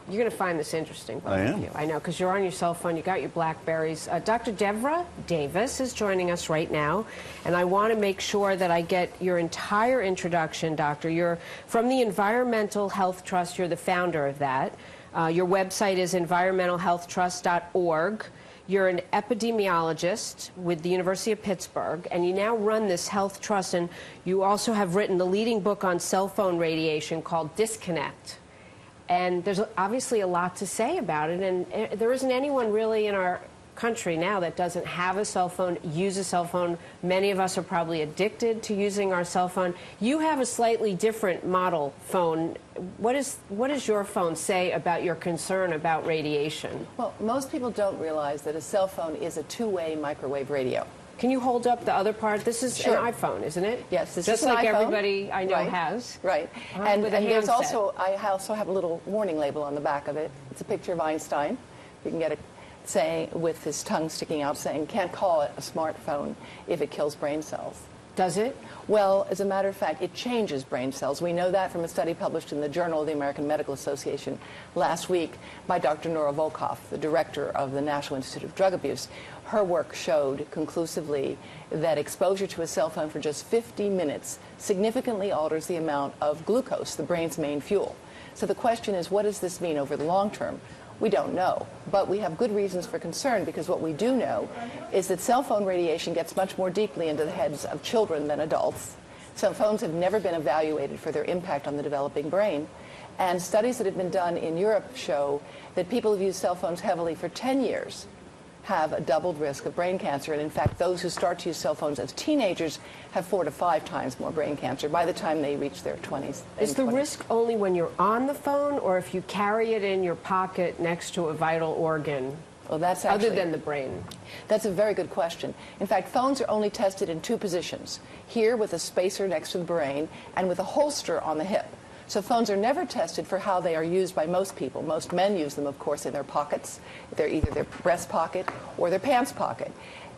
You're going to find this interesting, both I of am. you. I know, because you're on your cell phone, you got your Blackberries. Dr. Devra Davis is joining us right now, and I want to make sure that I get your entire introduction, Doctor. You're from the Environmental Health Trust. You're the founder of that. Your website is environmentalhealthtrust.org. You're an epidemiologist with the University of Pittsburgh, and you now run this health trust, and you also have written the leading book on cell phone radiation called Disconnect. And there's obviously a lot to say about it, and there isn't anyone really in our country now that doesn't have a cell phone, use a cell phone. Many of us are probably addicted to using our cell phone. You have a slightly different model phone. What does your phone say about your concern about radiation? Well, most people don't realize that a cell phone is a two-way microwave radio. Can you hold up the other part? This is Sure. an iPhone, isn't it? Yes, this just is an like iPhone. Everybody I know Right. has. Right. With a there's handset. I also have a little warning label on the back of it. It's a picture of Einstein. You can get it saying, with his tongue sticking out, saying, "Can't call it a smartphone if it kills brain cells." Does it? Well, as a matter of fact, it changes brain cells. We know that from a study published in the Journal of the American Medical Association last week by Dr. Nora Volkoff, the director of the National Institute of Drug Abuse. Her work showed conclusively that exposure to a cell phone for just 50 minutes significantly alters the amount of glucose, the brain's main fuel. So the question is, what does this mean over the long term? We don't know, but we have good reasons for concern, because what we do know is that cell phone radiation gets much more deeply into the heads of children than adults. Cell phones have never been evaluated for their impact on the developing brain, and studies that have been done in Europe show that people who've used cell phones heavily for 10 years have a doubled risk of brain cancer, and in fact those who start to use cell phones as teenagers have 4 to 5 times more brain cancer by the time they reach their 20s. Is the risk only when you're on the phone, or if you carry it in your pocket next to a vital organ? Well, that's actually, other than the brain. That's a very good question. In fact, phones are only tested in 2 positions, here with a spacer next to the brain and with a holster on the hip. So phones are never tested for how they are used by most people. Most men use them, of course, in their pockets. They're either their breast pocket or their pants pocket.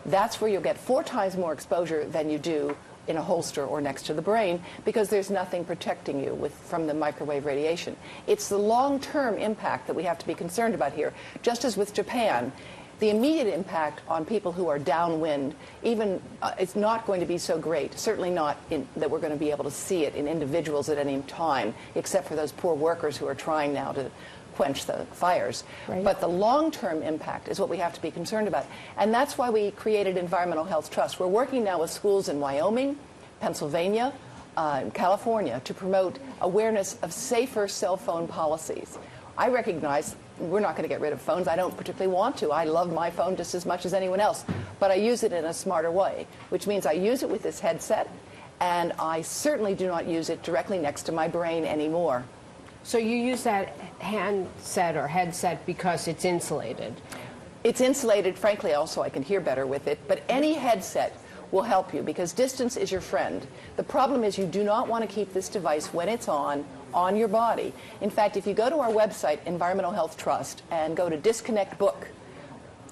That's where you'll get 4 times more exposure than you do in a holster or next to the brain, because there's nothing protecting you from the microwave radiation. It's the long-term impact that we have to be concerned about here. Just as with Japan, the immediate impact on people who are downwind, it's not going to be so great, certainly not that we're going to be able to see it in individuals at any time, except for those poor workers who are trying now to quench the fires. Right. But the long-term impact is what we have to be concerned about. And that's why we created Environmental Health Trust. We're working now with schools in Wyoming, Pennsylvania, and California to promote awareness of safer cell phone policies. I recognize we're not going to get rid of phones. I don't particularly want to. I love my phone just as much as anyone else. But I use it in a smarter way, which means I use it with this headset, and I certainly do not use it directly next to my brain anymore. So you use that handset or headset because it's insulated? It's insulated, frankly, also I can hear better with it, but any headset will help you because distance is your friend. The problem is you do not want to keep this device when it's on your body. In fact, if you go to our website, Environmental Health Trust, and go to Disconnect Book,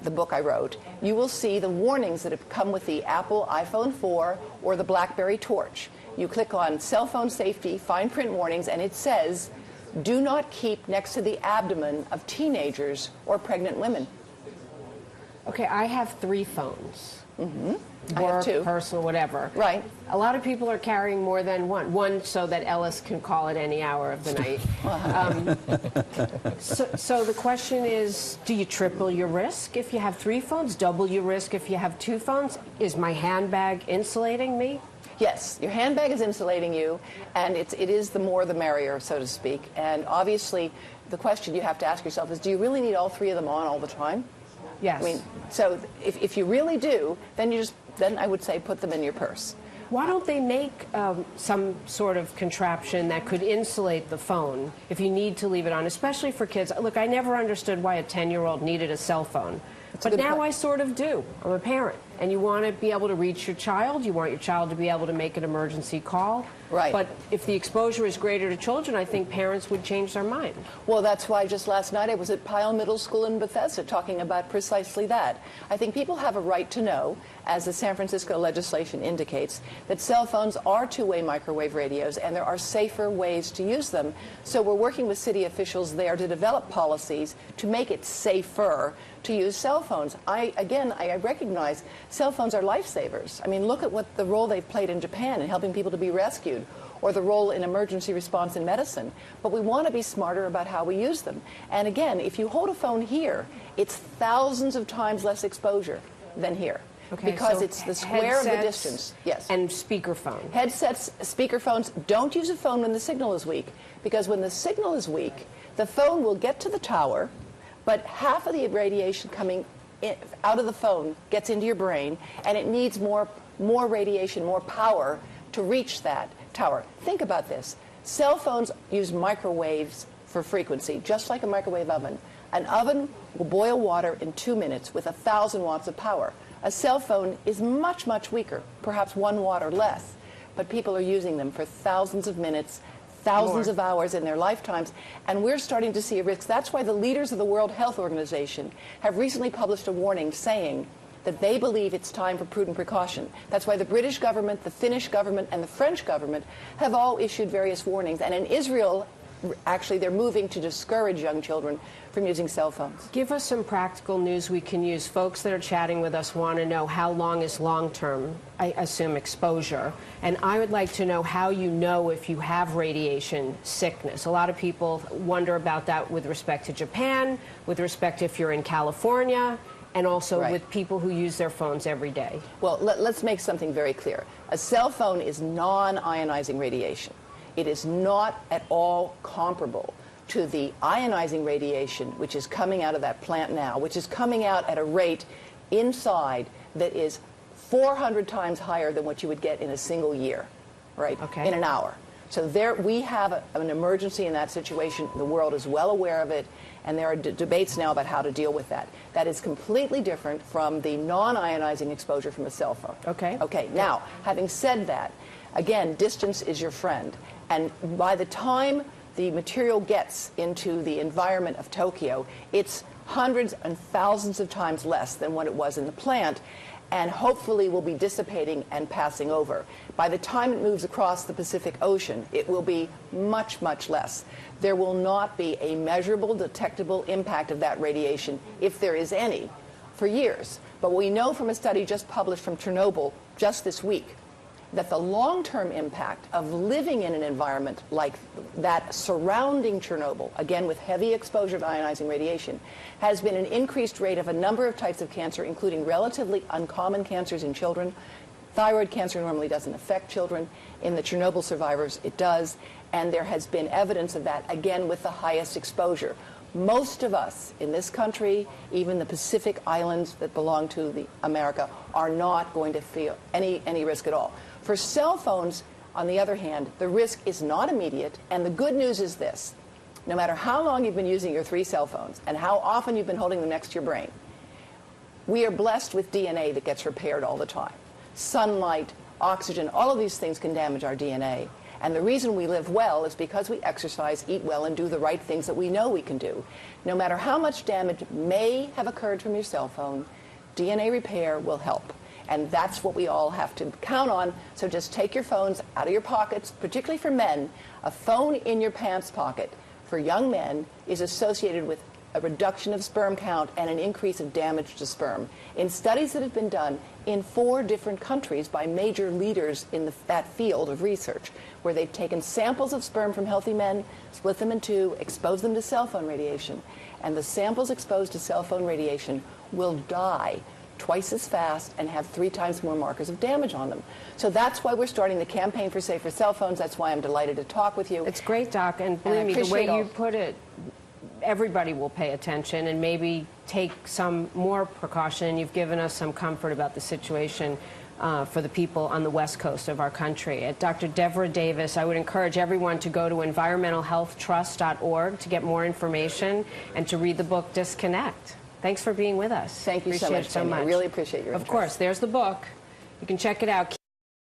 the book I wrote, you will see the warnings that have come with the Apple iPhone 4 or the BlackBerry Torch. You click on cell phone safety, fine print warnings, and it says, do not keep next to the abdomen of teenagers or pregnant women. Okay, I have 3 phones. Mm-hmm. I Work, have 2. personal, whatever. Right. A lot of people are carrying more than one. One so that Ellis can call at any hour of the night. So the question is, do you triple your risk if you have 3 phones? Double your risk if you have 2 phones? Is my handbag insulating me? Yes, your handbag is insulating you, and it is the more the merrier, so to speak. And obviously, the question you have to ask yourself is, do you really need all 3 of them on all the time? Yes. I mean, so if you really do, then I would say put them in your purse. Why don't they make some sort of contraption that could insulate the phone if you need to leave it on, especially for kids? Look, I never understood why a 10-year-old needed a cell phone, but now I sort of do. I'm a parent. and you want to be able to reach your child. You want your child to be able to make an emergency call. Right. But if the exposure is greater to children, I think parents would change their mind. Well, that's why just last night I was at Pyle Middle School in Bethesda talking about precisely that. I think people have a right to know, as the San Francisco legislation indicates, that cell phones are two-way microwave radios and there are safer ways to use them. So we're working with city officials there to develop policies to make it safer to use cell phones. I recognize cell phones are lifesavers. I mean, look at what the role they've played in Japan in helping people to be rescued, or the role in emergency response in medicine. But we want to be smarter about how we use them. And again, if you hold a phone here, it's thousands of times less exposure than here. Okay, because so it's the square of the distance. Yes. And speakerphone. Headsets, speakerphones. Don't use a phone when the signal is weak, because when the signal is weak, the phone will get to the tower, but half of the radiation coming out of the phone gets into your brain, and it needs more radiation, more power to reach that tower. Think about this. Cell phones use microwaves for frequency, just like a microwave oven. An oven will boil water in 2 minutes with 1,000 watts of power. A cell phone is much, much weaker, perhaps 1 watt or less, but people are using them for thousands of minutes, thousands of hours in their lifetimes, and we're starting to see a risk. That's why the leaders of the World Health Organization have recently published a warning saying that they believe it's time for prudent precaution. That's why the British government, the Finnish government, and the French government have all issued various warnings. And in Israel, actually, they're moving to discourage young children from using cell phones. Give us some practical news we can use. Folks that are chatting with us want to know how long is long-term, I assume, exposure. And I would like to know how you know if you have radiation sickness. A lot of people wonder about that with respect to Japan, with respect to if you're in California, and also with people who use their phones every day. Well, let's make something very clear. A cell phone is non-ionizing radiation. It is not at all comparable to the ionizing radiation which is coming out of that plant now, which is coming out at a rate inside that is 400 times higher than what you would get in a single year, right, in an hour. So there we have an emergency in that situation. The world is well aware of it, and there are debates now about how to deal with that. That is completely different from the non-ionizing exposure from a cell phone. Okay. Okay, now, having said that, again, distance is your friend. And by the time the material gets into the environment of Tokyo, it's hundreds and thousands of times less than what it was in the plant, and hopefully will be dissipating and passing over. By the time it moves across the Pacific Ocean, it will be much, much less. There will not be a measurable, detectable impact of that radiation, if there is any, for years. But we know from a study just published from Chernobyl just this week that the long-term impact of living in an environment like that surrounding Chernobyl, again with heavy exposure to ionizing radiation, has been an increased rate of a number of types of cancer, including relatively uncommon cancers in children. Thyroid cancer normally doesn't affect children. In the Chernobyl survivors, it does. And there has been evidence of that, again, with the highest exposure. Most of us in this country, even the Pacific Islands that belong to America, are not going to feel any risk at all. For cell phones, on the other hand, the risk is not immediate, and the good news is this. No matter how long you've been using your 3 cell phones and how often you've been holding them next to your brain, we are blessed with DNA that gets repaired all the time. Sunlight, oxygen, all of these things can damage our DNA. And the reason we live well is because we exercise, eat well, and do the right things that we know we can do. No matter how much damage may have occurred from your cell phone, DNA repair will help. And that's what we all have to count on. So just take your phones out of your pockets, particularly for men. A phone in your pants pocket for young men is associated with a reduction of sperm count and an increase of damage to sperm. In studies that have been done in 4 different countries by major leaders in that field of research, where they've taken samples of sperm from healthy men, split them in 2, exposed them to cell phone radiation, and the samples exposed to cell phone radiation will die twice as fast and have 3 times more markers of damage on them. So that's why we're starting the campaign for safer cell phones. That's why I'm delighted to talk with you. It's great, Doc, and believe me, the way you put it, everybody will pay attention and maybe take some more precaution. You've given us some comfort about the situation for the people on the west coast of our country. Dr. Deborah Davis, I would encourage everyone to go to environmentalhealthtrust.org to get more information and to read the book Disconnect. Thanks for being with us. Thank you so Appreciate much, it so Jamie. much. I really appreciate your Of interest. course, there's the book. You can check it out.